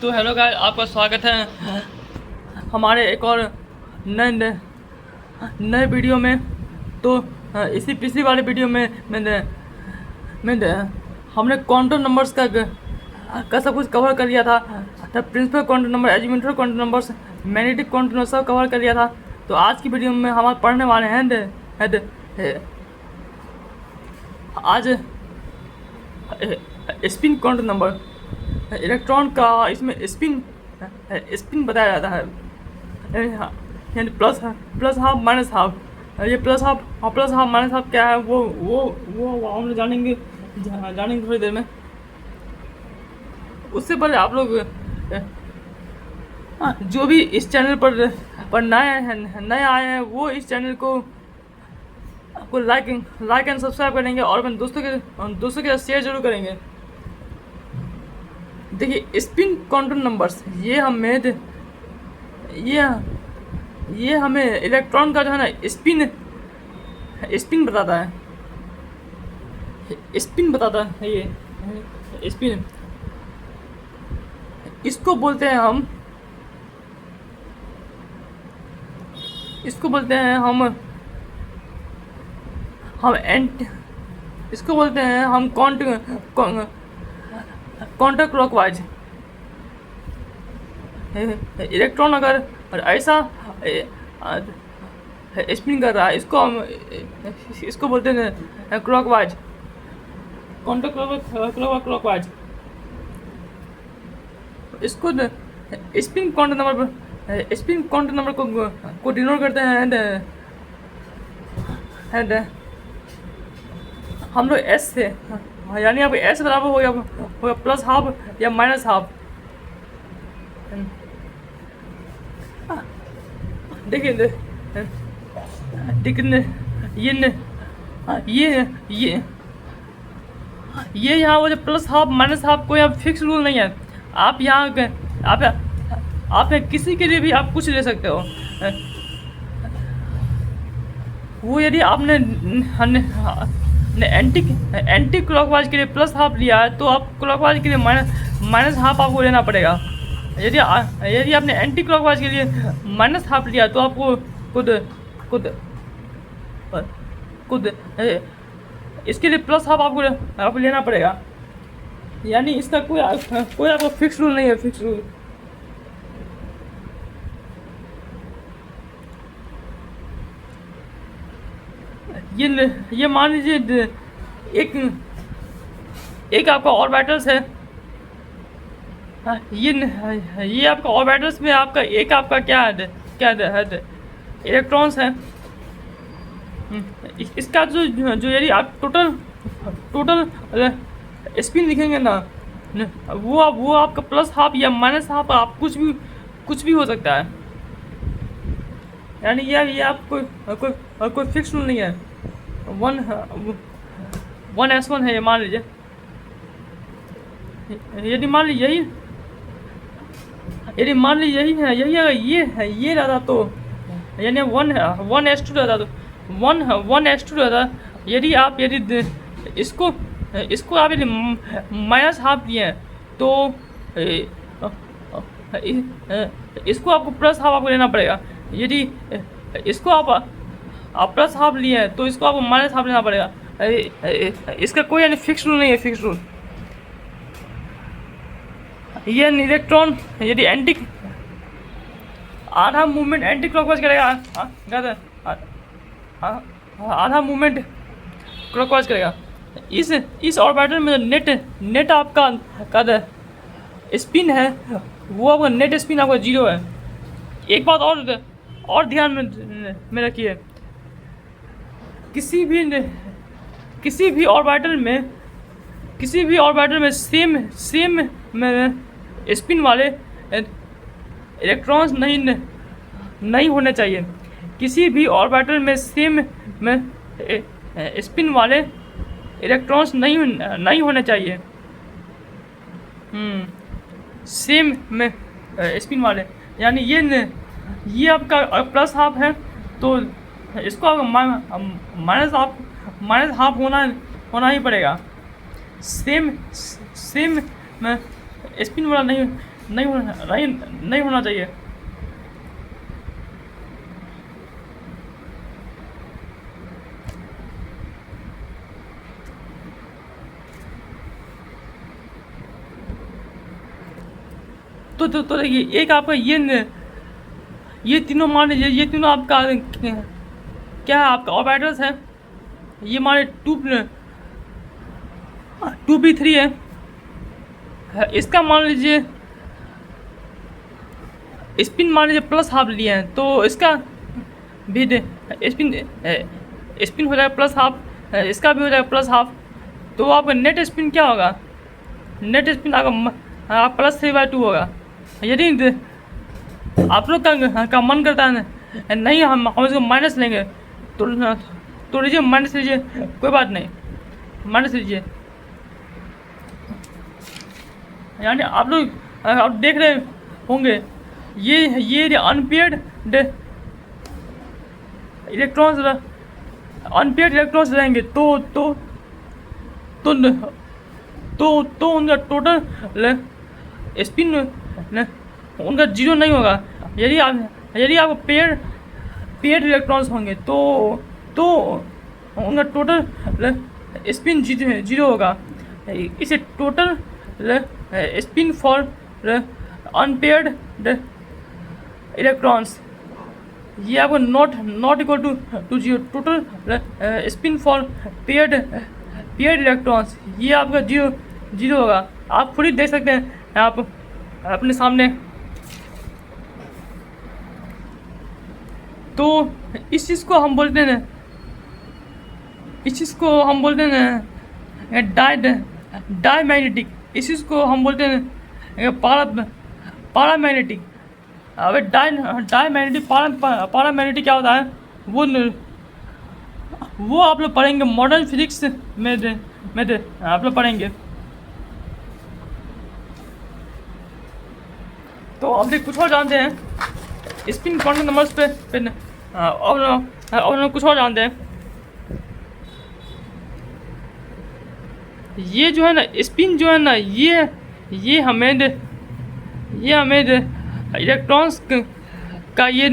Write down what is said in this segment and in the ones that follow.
तो hello guys, आपका स्वागत है हमारे एक और नए नए नए वीडियो में। तो इसी पिछली वाले वीडियो में मैंने हमने क्वांटम नंबर्स का सब कुछ कवर कर लिया था। Principal quantum number, elementary quantum numbers, magnetic quantum number सब कवर कर लिया था। तो आज की वीडियो में हम पढ़ने वाले हैं आज स्पिन क्वांटम नंबर। इलेक्ट्रॉन का इसमें स्पिन बताया जाता है, यानी प्लस हाफ माइनस हाफ। ये प्लस हाफ माइनस हाफ क्या है वो हम जानेंगे थोड़ी देर में। उससे पहले आप लोग जो भी इस चैनल पर नए आए हैं वो इस चैनल को लाइक एंड सब्सक्राइब करेंगे और अपने दोस्तों के साथ शेयर जरूर करेंगे। देखिए, स्पिन क्वांटम नंबर्स ये हमें इलेक्ट्रॉन का जो है ना स्पिन बताता है। ये स्पिन इसको बोलते हैं हम काउंटर क्लॉकवाइज। इलेक्ट्रॉन अगर ऐसा स्पिन कर रहा है, इसको बोलते हैं क्लॉकवाइज, काउंटर क्लॉकवाइज। इसको स्पिन क्वांटम नंबर को डिनोट करते हैं हम लोग एस से, यानी अब एस बराबर होगा प्लस हाफ या माइनस हाफ। देखिए ये यहाँ वो जो प्लस हाफ माइनस हाफ कोई यहाँ फिक्स रूल नहीं है। आप यहाँ आप किसी के लिए भी आप कुछ ले सकते हो। वो यदि आपने एंटी क्लॉकवाइज के लिए प्लस हाफ लिया है तो आप क्लॉकवाइज के लिए माइनस हाफ आपको लेना पड़ेगा। यदि आपने एंटी क्लॉकवाइज के लिए माइनस हाफ लिया तो आपको खुद इसके लिए प्लस हाफ आपको लेना पड़ेगा। यानी इसका कोई आपको फिक्स रूल नहीं है। फिक्स रूल ये मान लीजिए एक आपका ऑर्बिटल्स है। ये आपका ऑर्बिटल्स में आपका क्या है इलेक्ट्रॉन्स है। इसका जो यदि आप टोटल स्पिन लिखेंगे ना, वो आपका प्लस हाफ या माइनस हाफ, आप कुछ भी हो सकता है। यानी ये आप कोई फिक्स रूल नहीं है। 1s1 है, ये मान लीजिए। यदि मान लीजिए यही अगर ये रहता तो यानी 1s2 रहता तो 1s2 रहता। यदि इसको आप यदि माइनस हाफ दिए हैं तो इसको आपको प्लस हाफ आपको लेना पड़ेगा। यदि इसको आप प्लस हाफ लिए हैं तो इसको आपको माइनस हाफ लेना पड़ेगा। इसका कोई यानी फिक्स रूल नहीं है। फिक्स रूल ये इलेक्ट्रॉन यदि आधा मूवमेंट एंटी क्लॉकवाइज करेगा, आधा मूवमेंट क्लॉकवाइज करेगा। इस ऑर्बिटल में नेट आपका स्पिन है, वो आपका नेट स्पिन आपका 0 है। एक बात और ध्यान में रखिए, किसी भी ऑर्बिटल में सेम में स्पिन वाले इलेक्ट्रॉन्स नहीं होने चाहिए। किसी भी ऑर्बिटल में सेम में स्पिन वाले इलेक्ट्रॉन्स नहीं होने चाहिए। सेम में स्पिन वाले, यानी ये आपका प्लस हाफ है तो इसको आपका माइनस हाफ होना ही पड़ेगा। सेम में स्पिन वाला नहीं होना चाहिए। तो देखिए, एक आपका ये तीनों मान लीजिए, ये तीनों आपका क्या है, आपका ऑपरेटर्स है। ये हमारे 2p3 है। इसका मान लीजिए स्पिन मान लीजिए प्लस हाफ लिए हैं, तो इसका भी स्पिन हो जाएगा प्लस हाफ, इसका भी हो जाएगा प्लस हाफ। तो आपका नेट स्पिन क्या होगा? नेट स्पिन आपका +3/2 होगा। यदि आप लोग का मन करता है नहीं, हम इसको माइनस लेंगे, तो लीजिए, माइनस लीजिए, कोई बात नहीं, माइनस लीजिए। यानी आप लोग आप देख रहे होंगे, ये अनपेयर्ड इलेक्ट्रॉन्स रहेंगे, तो उनका टोटल स्पिन उनका जीरो नहीं होगा। यदि आप पेयर्ड इलेक्ट्रॉन्स होंगे, तो उनका टोटल स्पिन जीरो होगा। इसे total spin for unpaired electrons, ये आपको not equal to zero. Total spin for paired electrons, ये आपका जीरो होगा। आप खुद ही देख सकते हैं आप अपने सामने। तो इस चीज़ को हम बोलते हैं डाई मैग्नेटिक। इस चीज़ को हम बोलते हैं पारामैग्नेटिक। अब डाई मैग्नेटिक पारामैग्नेटिक क्या होता है, वो आप लोग पढ़ेंगे मॉडर्न फिजिक्स में आप लोग पढ़ेंगे। तो हम लोग कुछ और जानते हैं स्पिन क्वांटम नंबर्स पे और कुछ और जानते हैं। ये जो है ना स्पिन जो है ना, ये हमें इलेक्ट्रॉन्स का ये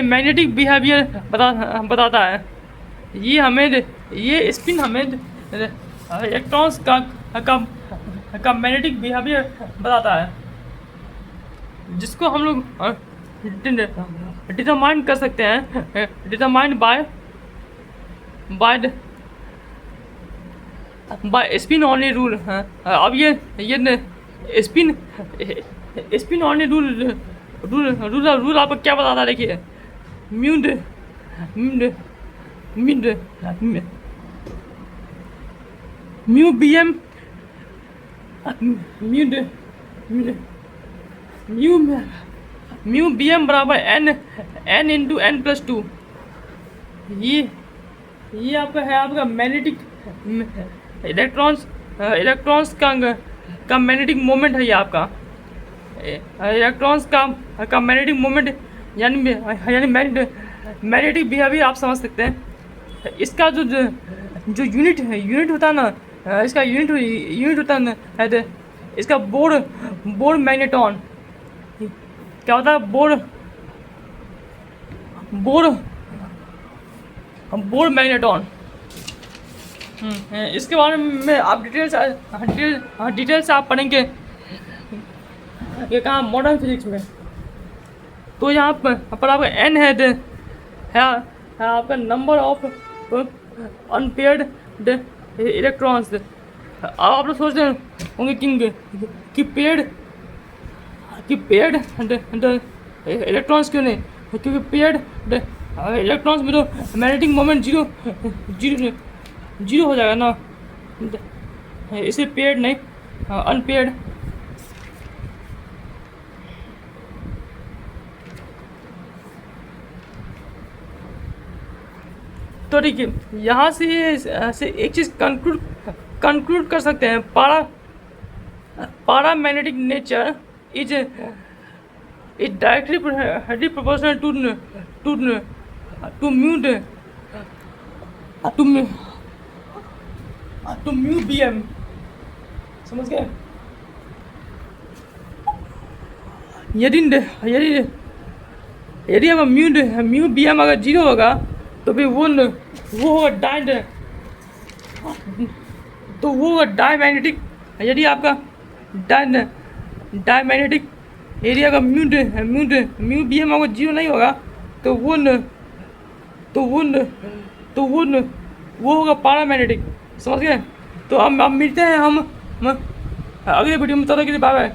मैग्नेटिक बिहेवियर बताता है। ये स्पिन हमें इलेक्ट्रॉन्स का मैग्नेटिक बिहेवियर बताता है, जिसको हम लोग डिटरमाइन कर सकते हैं, determine by spin only rule. अब ये स्पिन ओनली रूल आपको क्या बताता है? देखिए, म्यू BM म्यू BM बराबर n इंटू n+2। ये आपका है, आपका मैग्नेटिक इलेक्ट्रॉन्स का मैग्नेटिक मोमेंट है। ये आपका इलेक्ट्रॉन्स का मैग्नेटिक मोमेंट, यानी मैग्नेटिक बिहेवियर आप समझ सकते हैं। इसका जो यूनिट होता है ना, इसका यूनिट होता है ना, इसका बोर मैग्नेटॉन। क्या होता है? Bore magneton. इसके बारे में आप डिटेल से आप पढ़ेंगे, ये कहाँ मॉडर्न फिजिक्स में। तो यहाँ पर आपका n है आपका नंबर ऑफ अनपेयर्ड इलेक्ट्रॉन्स। आप लोग सोच रहे होंगे कि पेयर्ड इलेक्ट्रॉन्स क्यों नहीं, क्योंकि पेयर्ड इलेक्ट्रॉन्स में तो मैग्नेटिक मोमेंट जीरो हो जाएगा ना, इसे पेयर्ड नहीं, अनपेयर्ड। तो देखिए, यहाँ से एक चीज़ कंक्लूड कर सकते हैं, paramagnetic nature is directly proportional to mu BM। समझ गए। यदि यदि यदि अब म्यू बी एम अगर 0 होगा तो फिर वो होगा तो वो होगा डायमैग्नेटिक। यदि आपका डायमैग्नेटिक एरिया का म्यू बी एम अगर 0 नहीं होगा तो वो होगा पैरामैग्नेटिक। समझ गए। तो अब मिलते हैं हम अगले वीडियो में। तब तक के लिए बाय बाय।